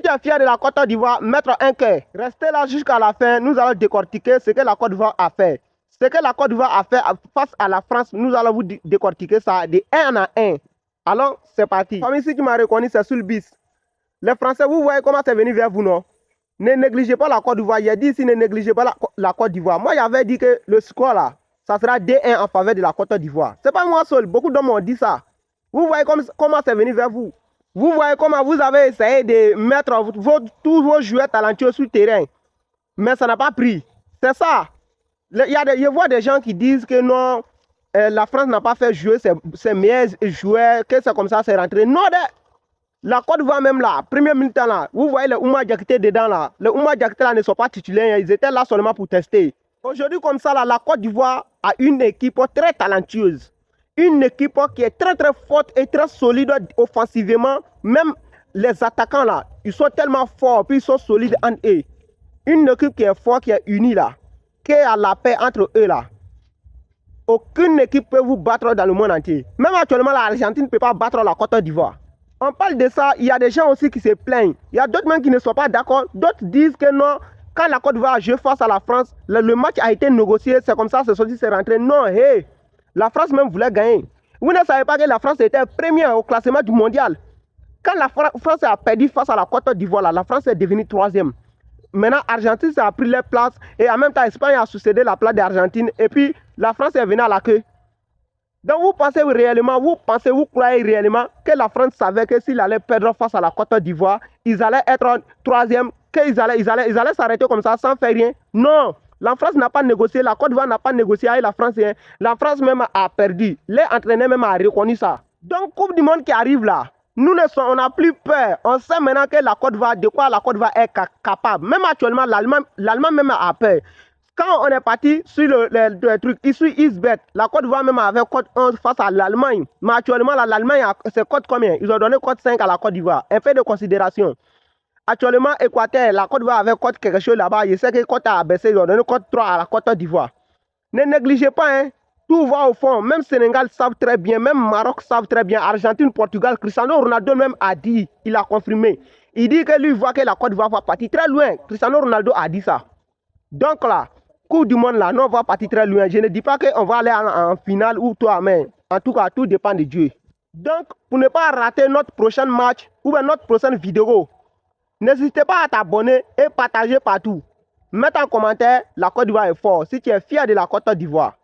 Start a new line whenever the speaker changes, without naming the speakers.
tu es fier de la Côte d'Ivoire, mettre un cœur. Restez là jusqu'à la fin, nous allons décortiquer ce que la Côte d'Ivoire a fait. Ce que la Côte d'Ivoire a fait face à la France, nous allons vous décortiquer ça de 1 à 1. Alors, c'est parti. Comme ici qui m'a reconnu, c'est sur le bis. Les Français, vous voyez comment c'est venu vers vous, non? Ne négligez pas la Côte d'Ivoire. Il a dit ici, ne négligez pas la Côte d'Ivoire. Moi, j'avais dit que le score là, ça sera 2-1 en faveur de la Côte d'Ivoire. Ce n'est pas moi seul, beaucoup d'hommes ont dit ça. Vous voyez comment c'est venu vers vous. Vous voyez comment vous avez essayé de mettre tous vos joueurs talentueux sur le terrain. Mais ça n'a pas pris. C'est ça. Je vois des gens qui disent que non, la France n'a pas fait jouer ses meilleurs joueurs, que c'est comme ça, c'est rentré. Non, la Côte d'Ivoire même là, première minute là, vous voyez les Oumar Diakité dedans là. Les Oumar Diakité là ne sont pas titulaires, ils étaient là seulement pour tester. Aujourd'hui comme ça là, la Côte d'Ivoire a une équipe très talentueuse. Une équipe qui est très forte et très solide offensivement. Même les attaquants là, ils sont tellement forts, puis ils sont solides en eux. Une équipe qui est forte, qui est unie là, qui a la paix entre eux là. Aucune équipe peut vous battre dans le monde entier. Même actuellement, l'Argentine ne peut pas battre la Côte d'Ivoire. On parle de ça, il y a des gens aussi qui se plaignent. Il y a d'autres même qui ne sont pas d'accord. D'autres disent que non, quand la Côte d'Ivoire a joué face à la France, le match a été négocié, c'est comme ça, c'est sorti, c'est rentré. Non, hey, la France même voulait gagner. Vous ne savez pas que la France était première au classement du mondial. Quand la France a perdu face à la Côte d'Ivoire, la France est devenue 3e. Maintenant, Argentine a pris les places et en même temps, Espagne a succédé la place d'Argentine et puis la France est venue à la queue. Donc vous pensez réellement, vous croyez réellement que la France savait que s'il allait perdre face à la Côte d'Ivoire, ils allaient être 3e, qu'ils allaient s'arrêter comme ça sans faire rien? Non, la France n'a pas négocié, la Côte d'Ivoire n'a pas négocié avec la France. La France même a perdu, les entraîneurs même a reconnu ça. Donc Coupe du Monde qui arrive là, on n'a plus peur. On sait maintenant que la Côte d'Ivoire, de quoi la Côte d'Ivoire est capable. Même actuellement, l'Allemagne même a peur. Quand on est parti sur le truc ici, Isbet, la Côte d'Ivoire même avait code 11 face à l'Allemagne. Mais actuellement, l'Allemagne, c'est code combien? Ils ont donné code 5 à la Côte d'Ivoire. Un peu de considération. Actuellement, Équateur, la Côte d'Ivoire avait code quelque chose là-bas. Je sais que code a baissé, ils ont donné code 3 à la Côte d'Ivoire. Ne négligez pas, hein. Tout va au fond. Même Sénégal savent très bien, même Maroc savent très bien. Argentine, Portugal, Cristiano Ronaldo même a dit, il a confirmé. Il dit que lui voit que la Côte d'Ivoire va partir très loin. Cristiano Ronaldo a dit ça. Donc là, Coupe du Monde là, nous on va partir très loin. Je ne dis pas qu'on va aller en finale ou toi, mais en tout cas, tout dépend de Dieu. Donc, pour ne pas rater notre prochain match ou bien notre prochaine vidéo, n'hésitez pas à t'abonner et partager partout. Mets en commentaire, la Côte d'Ivoire est forte. Si tu es fier de la Côte d'Ivoire.